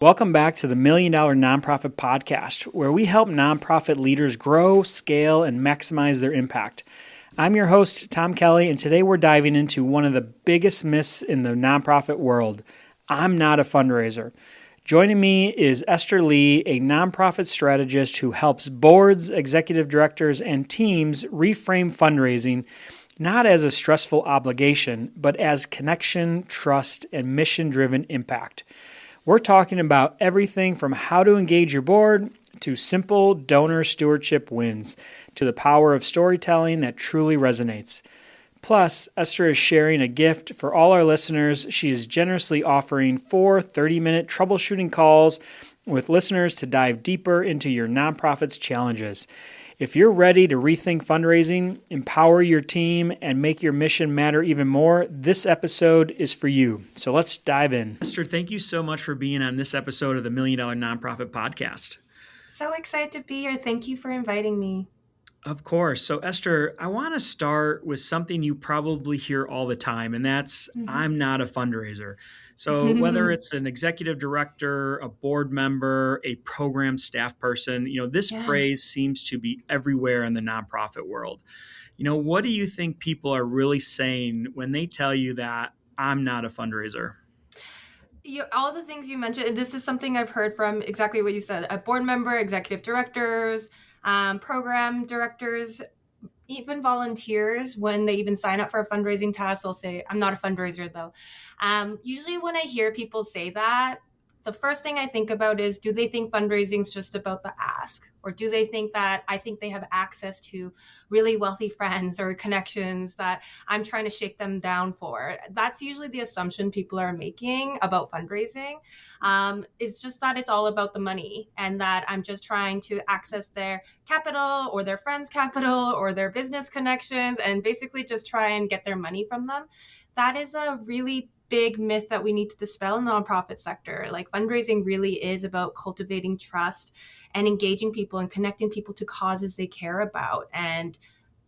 Welcome back to the Million Dollar Nonprofit Podcast, where we help nonprofit leaders grow, scale, and maximize their impact. I'm your host, Tom Kelly, and today we're diving into one of the biggest myths in the nonprofit world. I'm not a fundraiser. Joining me is Esther Lee, a nonprofit strategist who helps boards, executive directors, and teams reframe fundraising not as a stressful obligation, but as connection, trust, and mission-driven impact. We're talking about everything from how to engage your board to simple donor stewardship wins to the power of storytelling that truly resonates. Plus, Esther is sharing a gift for all our listeners. She is generously offering 4 30-minute troubleshooting calls with listeners to dive deeper into your nonprofit's challenges. If you're ready to rethink fundraising, empower your team, and make your mission matter even more, this episode is for you. So let's dive in. Esther, thank you so much for being on this episode of the Million Dollar Nonprofit Podcast. So excited to be here. Thank you for inviting me. Of course. So Esther, I want to start with something you probably hear all the time, and that's I'm not a fundraiser. So whether it's an executive director, a board member, a program staff person, this phrase seems to be everywhere in the nonprofit world. What do you think people are really saying when they tell you that I'm not a fundraiser? All the things you mentioned, this is something I've heard from exactly what you said, a board member, executive directors, program directors, even volunteers. When they even sign up for a fundraising task, they'll say, I'm not a fundraiser though. Usually when I hear people say that, the first thing I think about is, do they think fundraising is just about the ask? Or do they think that I think they have access to really wealthy friends or connections that I'm trying to shake them down for? That's usually the assumption people are making about fundraising. It's just that it's all about the money and that I'm just trying to access their capital or their friends' capital or their business connections and basically just try and get their money from them. That is a really big myth that we need to dispel in the nonprofit sector. Like, fundraising really is about cultivating trust and engaging people and connecting people to causes they care about and,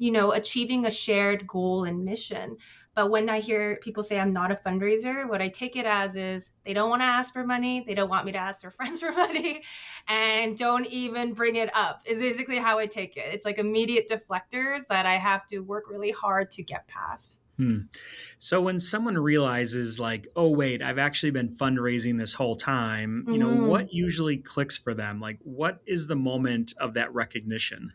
achieving a shared goal and mission. But when I hear people say I'm not a fundraiser, what I take it as is they don't want to ask for money. They don't want me to ask their friends for money and don't even bring it up is basically how I take it. It's like immediate deflectors that I have to work really hard to get past. So when someone realizes like, oh, wait, I've actually been fundraising this whole time, what usually clicks for them? Like, what is the moment of that recognition?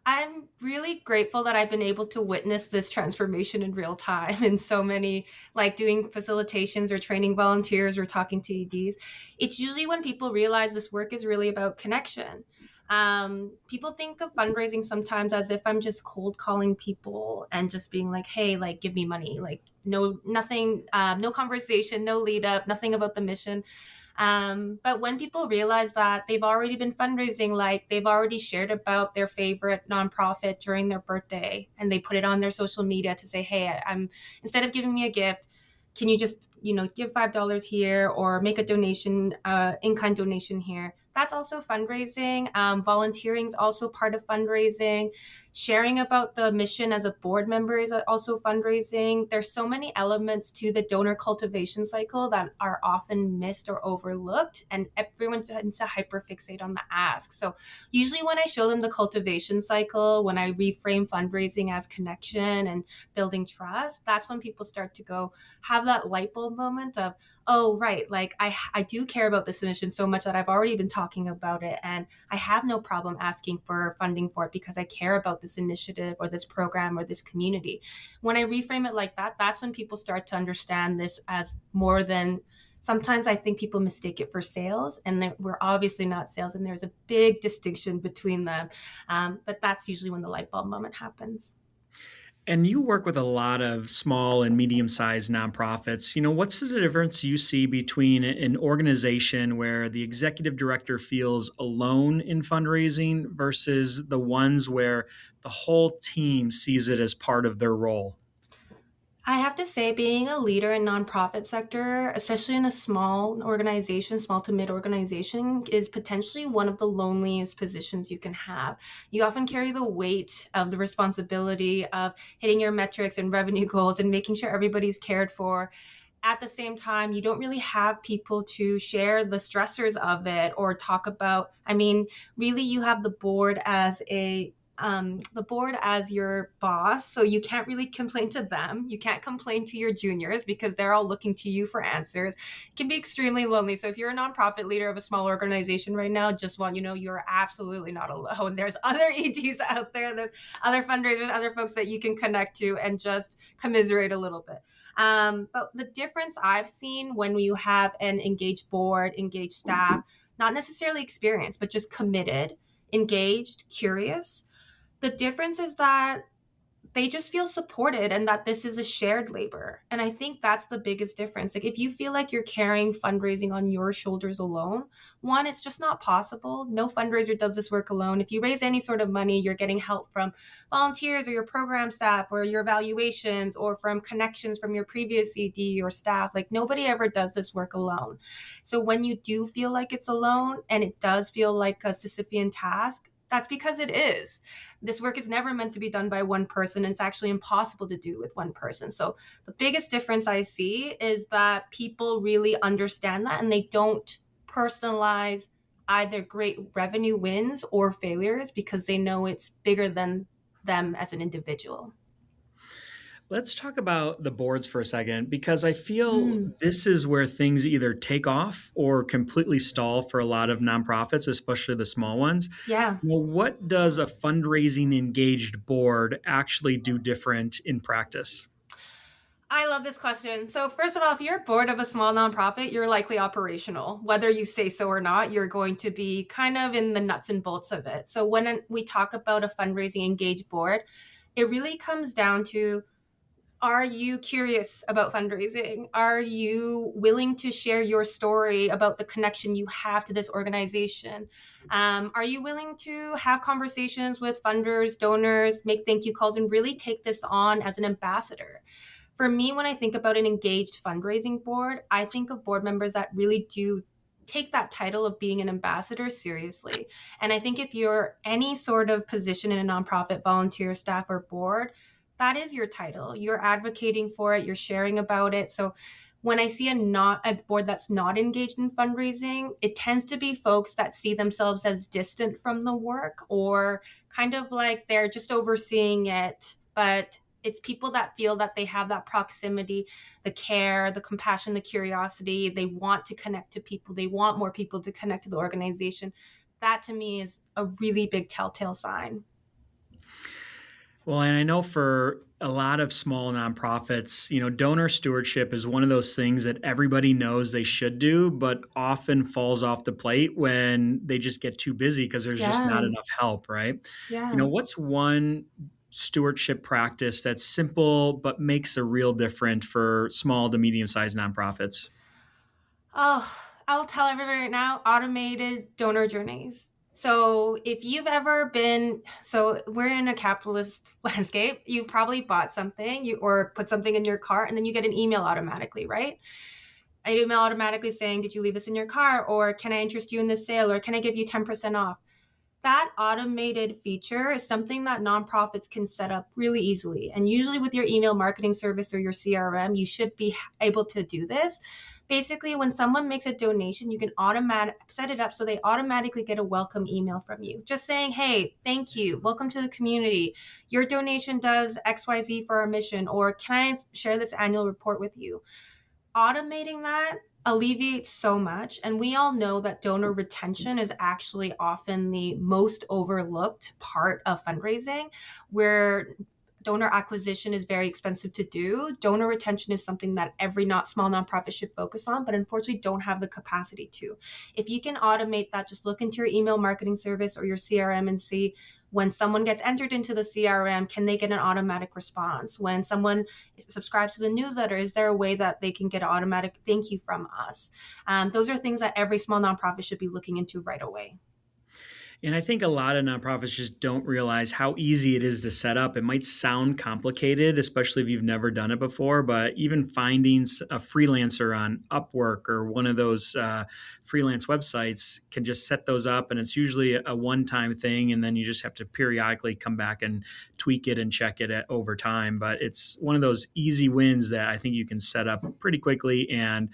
I'm really grateful that I've been able to witness this transformation in real time in so many, like doing facilitations or training volunteers or talking to EDs. It's usually when people realize this work is really about connection. People think of fundraising sometimes as if I'm just cold calling people and just being like, hey, like, give me money, like nothing, no conversation, no lead up, nothing about the mission. But when people realize that they've already been fundraising, like they've already shared about their favorite nonprofit during their birthday and they put it on their social media to say, hey, I'm instead of giving me a gift, can you just, give $5 here or make a donation, in-kind donation here? That's also fundraising. Volunteering is also part of fundraising. Sharing about the mission as a board member is also fundraising. There's so many elements to the donor cultivation cycle that are often missed or overlooked, and everyone tends to hyperfixate on the ask. So usually when I show them the cultivation cycle, when I reframe fundraising as connection and building trust, that's when people start to have that light bulb moment of, oh, right, like I do care about this mission so much that I've already been talking about it and I have no problem asking for funding for it because I care about this initiative or this program or this community. When I reframe it like that, that's when people start to understand this as more than, sometimes I think people mistake it for sales, and we're obviously not sales, and there's a big distinction between them. But that's usually when the light bulb moment happens. And you work with a lot of small and medium-sized nonprofits. What's the difference you see between an organization where the executive director feels alone in fundraising versus the ones where the whole team sees it as part of their role? I have to say, being a leader in nonprofit sector, especially in a small organization, small to mid organization, is potentially one of the loneliest positions you can have. You often carry the weight of the responsibility of hitting your metrics and revenue goals and making sure everybody's cared for. at the same time, you don't really have people to share the stressors of it or talk about. I mean, really, you have the board as your boss, so you can't really complain to them. You can't complain to your juniors because they're all looking to you for answers. It can be extremely lonely. So if you're a nonprofit leader of a small organization right now, just want you know you're absolutely not alone. There's other EDs out there. There's other fundraisers, other folks that you can connect to and just commiserate a little bit. But the difference I've seen when you have an engaged board, engaged staff, not necessarily experienced, but just committed, engaged, curious, the difference is that they just feel supported and that this is a shared labor. And I think that's the biggest difference. Like if you feel like you're carrying fundraising on your shoulders alone, one, it's just not possible. No fundraiser does this work alone. If you raise any sort of money, you're getting help from volunteers or your program staff or your evaluations or from connections from your previous ED or staff. Like nobody ever does this work alone. So when you do feel like it's alone and it does feel like a Sisyphean task, that's because it is. This work is never meant to be done by one person. And it's actually impossible to do with one person. So the biggest difference I see is that people really understand that and they don't personalize either great revenue wins or failures because they know it's bigger than them as an individual. Let's talk about the boards for a second because I feel this is where things either take off or completely stall for a lot of nonprofits, especially the small ones. Yeah. Well, what does a fundraising engaged board actually do different in practice? I love this question. So, first of all, if you're a board of a small nonprofit, you're likely operational. Whether you say so or not, you're going to be kind of in the nuts and bolts of it. So, when we talk about a fundraising engaged board, it really comes down to, are you curious about fundraising? Are you willing to share your story about the connection you have to this organization? Are you willing to have conversations with funders, donors, make thank you calls, and really take this on as an ambassador? For me, when I think about an engaged fundraising board, I think of board members that really do take that title of being an ambassador seriously. And I think if you're any sort of position in a nonprofit, volunteer, staff, or board, that is your title. You're advocating for it, you're sharing about it. So when I see a board that's not engaged in fundraising, it tends to be folks that see themselves as distant from the work or kind of like they're just overseeing it, but it's people that feel that they have that proximity, the care, the compassion, the curiosity. They want to connect to people. They want more people to connect to the organization. That to me is a really big telltale sign. Well, and I know for a lot of small nonprofits, donor stewardship is one of those things that everybody knows they should do, but often falls off the plate when they just get too busy because there's just not Yeah. enough help, right? Yeah. What's one stewardship practice that's simple but makes a real difference for small to medium-sized nonprofits? Oh, I'll tell everybody right now, automated donor journeys. So if you've ever been, so we're in a capitalist landscape, you've probably bought something or put something in your cart and then you get an email automatically, right? An email automatically saying, did you leave this in your car? Or can I interest you in this sale? Or can I give you 10% off? That automated feature is something that nonprofits can set up really easily. And usually with your email marketing service or your CRM, you should be able to do this. Basically, when someone makes a donation, you can set it up so they automatically get a welcome email from you. Just saying, hey, thank you. Welcome to the community. Your donation does XYZ for our mission, or can I share this annual report with you? Automating that alleviates so much. And we all know that donor retention is actually often the most overlooked part of fundraising, where donor acquisition is very expensive to do. Donor retention is something that every small nonprofit should focus on, but unfortunately don't have the capacity to. If you can automate that, just look into your email marketing service or your CRM and see when someone gets entered into the CRM, can they get an automatic response? When someone subscribes to the newsletter, is there a way that they can get an automatic thank you from us? Those are things that every small nonprofit should be looking into right away. And I think a lot of nonprofits just don't realize how easy it is to set up. It might sound complicated, especially if you've never done it before, but even finding a freelancer on Upwork or one of those freelance websites can just set those up. And it's usually a one-time thing. And then you just have to periodically come back and tweak it and check it over time. But it's one of those easy wins that I think you can set up pretty quickly and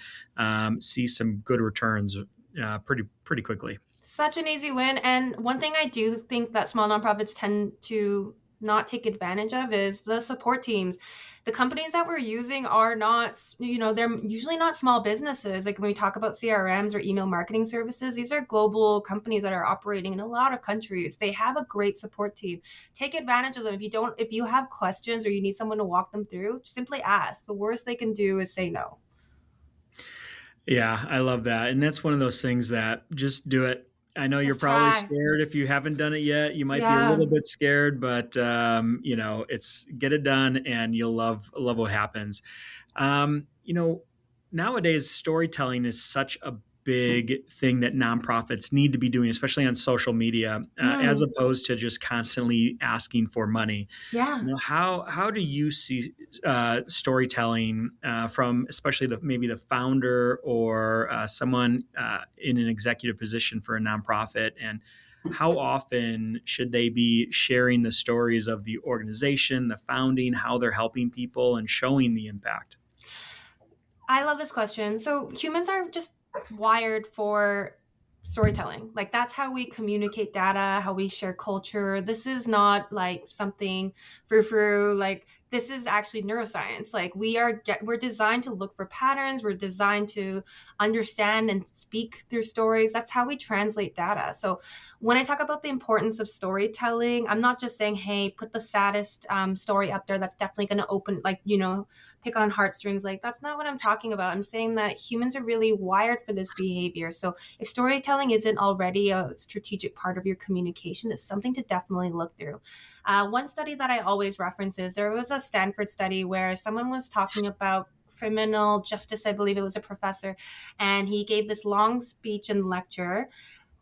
see some good returns pretty quickly. Such an easy win. And one thing I do think that small nonprofits tend to not take advantage of is the support teams. The companies that we're using are not, they're usually not small businesses. Like when we talk about CRMs or email marketing services, these are global companies that are operating in a lot of countries. They have a great support team. Take advantage of them. If you have questions or you need someone to walk them through, simply ask. The worst they can do is say no. Yeah, I love that. And that's one of those things that just do it. I know you're Just probably try. scared if you haven't done it yet. You might be a Yeah. little bit scared, but it's get it done, and you'll love what happens. Nowadays storytelling is such a big thing that nonprofits need to be doing, especially on social media, as Mm, opposed to just constantly asking for money. yeah. How do you see storytelling from especially maybe the founder or someone in an executive position for a nonprofit, and how often should they be sharing the stories of the organization, the founding, how they're helping people, and showing the impact? I love this question. So humans are just wired for storytelling. Like that's how we communicate data, how we share culture. This is not like something frou-frou. Like this is actually neuroscience. Like we're designed to look for patterns. We're designed to understand and speak through stories. That's how we translate data. So when I talk about the importance of storytelling, I'm not just saying, hey, put the saddest story up there. That's definitely going to open, pick on heartstrings. Like that's not what I'm talking about. I'm saying that humans are really wired for this behavior. So if storytelling isn't already a strategic part of your communication, it's something to definitely look through. One study that I always reference is there was a Stanford study where someone was talking about criminal justice. I believe it was a professor, and he gave this long speech and lecture.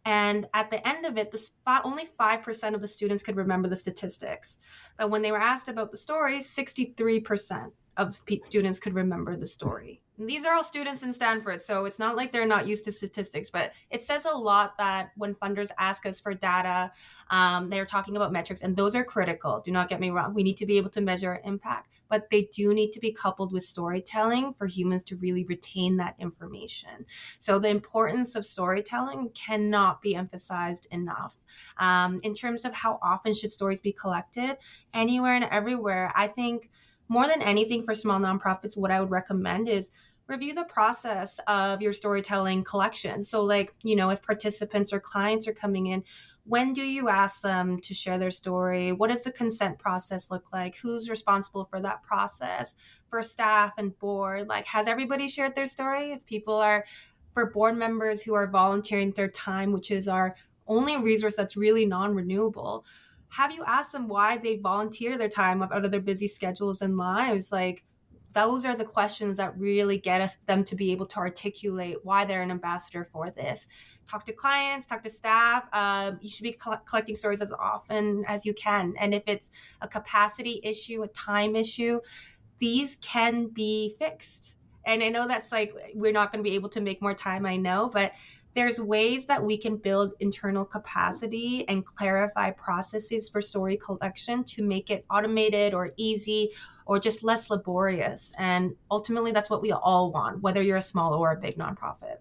And at the end of it, only 5% of the students could remember the statistics. But when they were asked about the stories, 63% of students could remember the story. And these are all students in Stanford, so it's not like they're not used to statistics, but it says a lot that when funders ask us for data, they're talking about metrics, and those are critical. Do not get me wrong. We need to be able to measure our impact, but they do need to be coupled with storytelling for humans to really retain that information. So the importance of storytelling cannot be emphasized enough. In terms of how often should stories be collected, anywhere and everywhere, I think more than anything for small nonprofits, what I would recommend is review the process of your storytelling collection. So if participants or clients are coming in, when do you ask them to share their story? What does the consent process look like? Who's responsible for that process? For staff and board, has everybody shared their story? If people are, for board members who are volunteering their time, which is our only resource that's really non-renewable, have you asked them why they volunteer their time out of their busy schedules and lives? Those are the questions that really get them to be able to articulate why they're an ambassador for this. Talk to clients, talk to staff. You should be collecting stories as often as you can. And if it's a capacity issue, a time issue, these can be fixed. And I know that's we're not going to be able to make more time, I know, but there's ways that we can build internal capacity and clarify processes for story collection to make it automated or easy or just less laborious. And ultimately, that's what we all want, whether you're a small or a big nonprofit.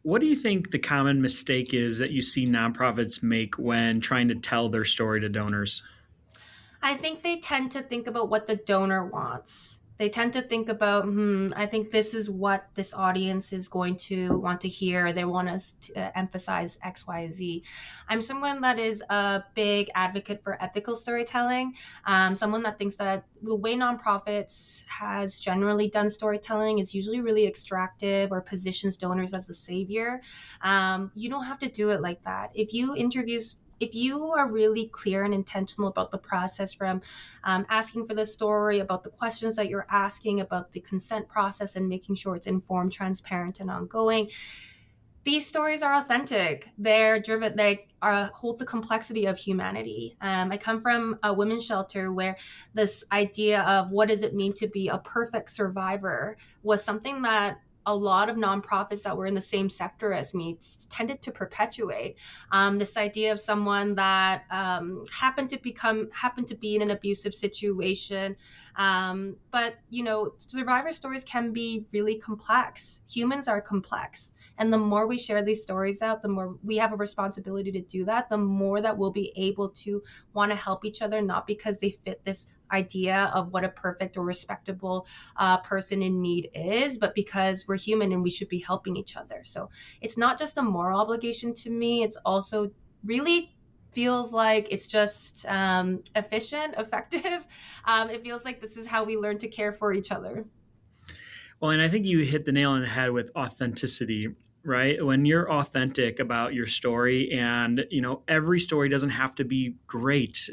What do you think the common mistake is that you see nonprofits make when trying to tell their story to donors? I think they tend to think about what the donor wants. They tend to think about, I think this is what this audience is going to want to hear. They want us to emphasize X, Y, Z. I'm someone that is a big advocate for ethical storytelling. Someone that thinks that the way nonprofits has generally done storytelling is usually really extractive or positions donors as a savior. You don't have to do it like that. If you are really clear and intentional about the process from asking for the story, about the questions that you're asking, about the consent process and making sure it's informed, transparent, and ongoing, These stories are authentic. They're driven. They hold the complexity of humanity. I come from a women's shelter where this idea of what does it mean to be a perfect survivor was something that a lot of nonprofits that were in the same sector as me tended to perpetuate. This idea of someone that happened to be in an abusive situation, but survivor stories can be really complex. Humans are complex. And the more we share these stories out, the more we have a responsibility to do that, the more that we'll be able to want to help each other, not because they fit this idea of what a perfect or respectable person in need is, but because we're human and we should be helping each other. So it's not just a moral obligation to me. It's also really feels like it's just efficient, effective. It feels like this is how we learn to care for each other. Well, and I think you hit the nail on the head with authenticity, right? When you're authentic about your story, and every story doesn't have to be great,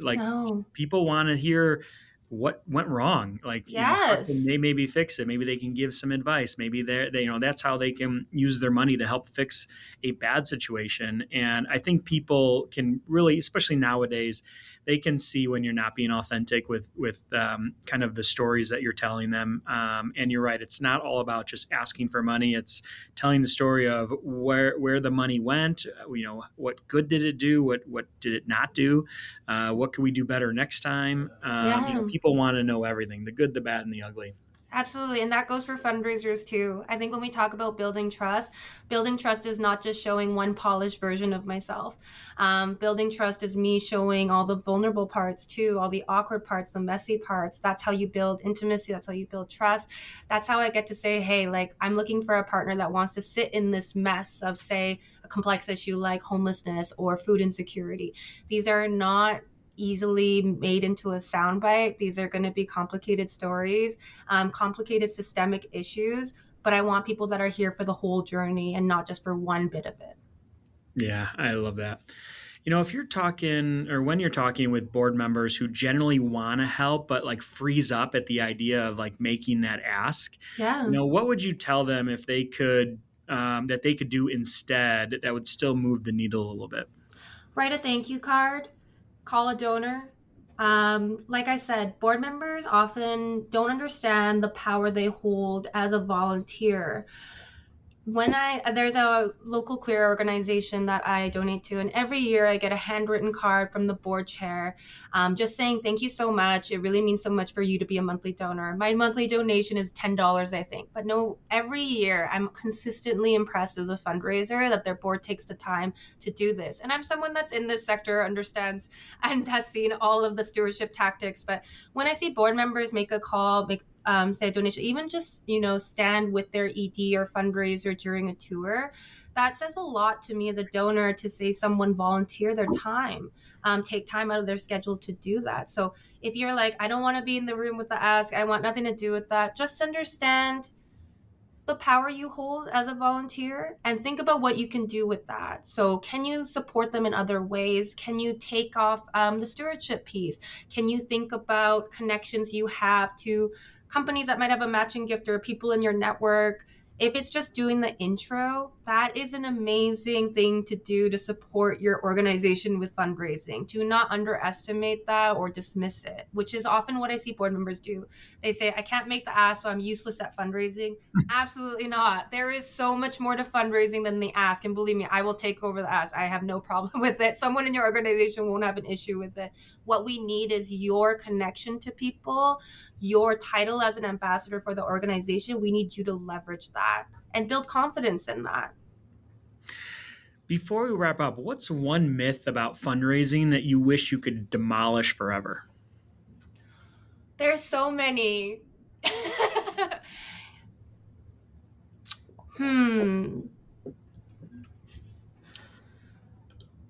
like No. people want to hear what went wrong, like how can Yes. they maybe fix it, maybe they can give some advice, maybe that's how they can use their money to help fix a bad situation. And I think people can really, especially nowadays, they can see when you're not being authentic with kind of the stories that you're telling them. And you're right, it's not all about just asking for money. It's telling the story of where the money went. What good did it do? What did it not do? What can we do better next time? Yeah. People want to know everything: the good, the bad, and the ugly. Absolutely. And that goes for fundraisers too. I think when we talk about building trust is not just showing one polished version of myself. Building trust is me showing all the vulnerable parts too, all the awkward parts, the messy parts. That's how you build intimacy. That's how you build trust. That's how I get to say, hey, like I'm looking for a partner that wants to sit in this mess of, say, a complex issue like homelessness or food insecurity. These are not easily made into a soundbite. These are going to be complicated stories, complicated systemic issues, but I want people that are here for the whole journey and not just for one bit of it. Yeah, I love that. If you're talking, or when you're talking with board members who generally want to help, but like freeze up at the idea of like making that ask, Yeah. what would you tell them if they could, that they could do instead that would still move the needle a little bit? Write a thank you card, call a donor. Like I said, board members often don't understand the power they hold as a volunteer. There's a local queer organization that I donate to, and every year I get a handwritten card from the board chair, just saying thank you so much. It really means so much for you to be a monthly donor. My monthly donation is $10, I think, but no, every year I'm consistently impressed as a fundraiser that their board takes the time to do this. And I'm someone that's in this sector, understands and has seen all of the stewardship tactics. But when I see board members make a call, say a donation, even just stand with their ED or fundraiser during a tour, that says a lot to me as a donor to say someone volunteer their time, take time out of their schedule to do that. So if you're like, I don't want to be in the room with the ask, I want nothing to do with that, just understand the power you hold as a volunteer and think about what you can do with that. So, can you support them in other ways? Can you take off the stewardship piece? Can you think about connections you have to companies that might have a matching gift or people in your network? If it's just doing the intro, that is an amazing thing to do to support your organization with fundraising. Do not underestimate that or dismiss it, which is often what I see board members do. They say, I can't make the ask, so I'm useless at fundraising. Absolutely not. There is so much more to fundraising than the ask. And believe me, I will take over the ask. I have no problem with it. Someone in your organization won't have an issue with it. What we need is your connection to people, your title as an ambassador for the organization. We need you to leverage that and build confidence in that. Before we wrap up, what's one myth about fundraising that you wish you could demolish forever? There's so many. hmm.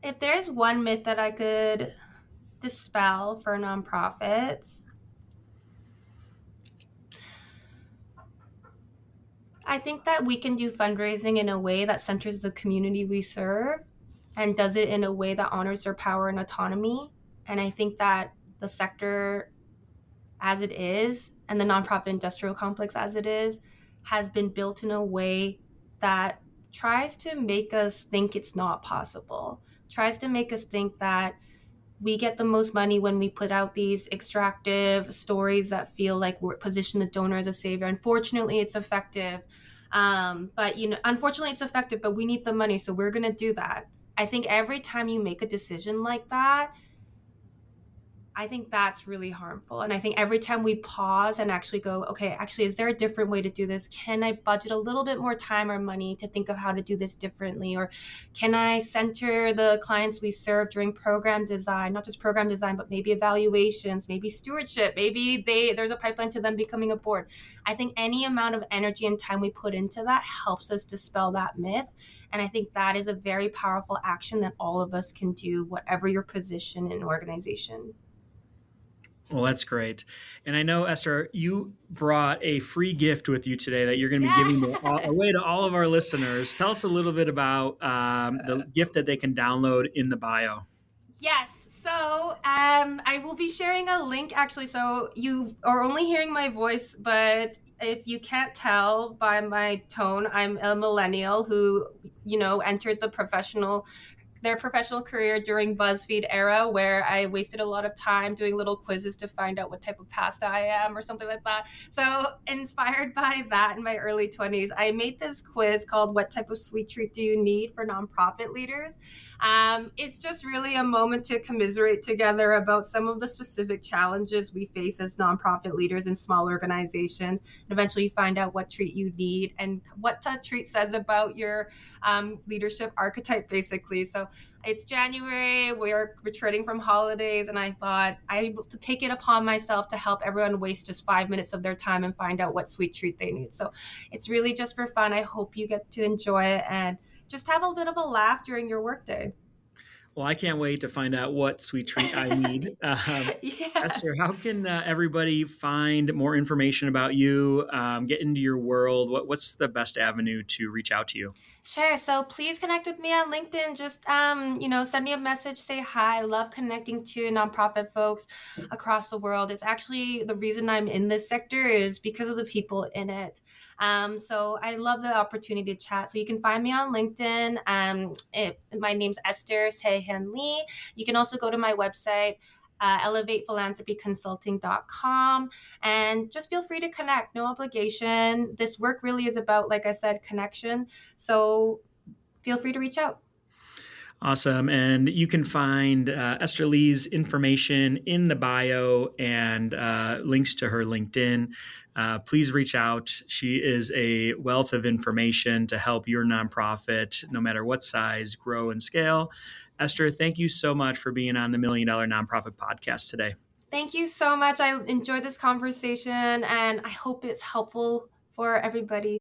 If there's one myth that I could dispel for nonprofits, I think that we can do fundraising in a way that centers the community we serve and does it in a way that honors their power and autonomy. And I think that the sector as it is and the nonprofit industrial complex as it is has been built in a way that tries to make us think it's not possible, tries to make us think that we get the most money when we put out these extractive stories that feel like we're position the donor as a savior. Unfortunately, it's effective. But unfortunately, it's effective, but we need the money, so we're going to do that. I think every time you make a decision like that, I think that's really harmful. And I think every time we pause and actually go, okay, actually, is there a different way to do this? Can I budget a little bit more time or money to think of how to do this differently? Or can I center the clients we serve during program design, not just program design, but maybe evaluations, maybe stewardship, maybe there's a pipeline to them becoming a board. I think any amount of energy and time we put into that helps us dispel that myth. And I think that is a very powerful action that all of us can do, whatever your position in an organization. Well, that's great. And I know, Esther, you brought a free gift with you today that you're going to be giving away to all of our listeners. Tell us a little bit about the gift that they can download in the bio. Yes. So I will be sharing a link actually. So you are only hearing my voice, but if you can't tell by my tone, I'm a millennial who, entered their professional career during BuzzFeed era, where I wasted a lot of time doing little quizzes to find out what type of pasta I am or something like that. So inspired by that in my early 20s, I made this quiz called What Type of Sweet Treat Do You Need for Nonprofit Leaders? It's just really a moment to commiserate together about some of the specific challenges we face as nonprofit leaders in small organizations. And eventually you find out what treat you need and what that treat says about your leadership archetype, basically. So it's January, we're returning from holidays, and I thought I will take it upon myself to help everyone waste just 5 minutes of their time and find out what sweet treat they need. So it's really just for fun. I hope you get to enjoy it and just have a bit of a laugh during your workday. Well, I can't wait to find out what sweet treat I need. Yes. Esther, how can everybody find more information about you, get into your world? What's the best avenue to reach out to you? Sure. So please connect with me on LinkedIn. Just, send me a message, say hi. I love connecting to nonprofit folks across the world. It's actually the reason I'm in this sector is because of the people in it. So I love the opportunity to chat. So you can find me on LinkedIn. My name's Esther Saehyun Lee. You can also go to my website, elevatephilanthropyconsulting.com, and just feel free to connect. No obligation. This work really is about, like I said, connection. So feel free to reach out. Awesome. And you can find Esther Lee's information in the bio and links to her LinkedIn. Please reach out. She is a wealth of information to help your nonprofit, no matter what size, grow and scale. Esther, thank you so much for being on the $1 Million Nonprofit Podcast today. Thank you so much. I enjoyed this conversation and I hope it's helpful for everybody.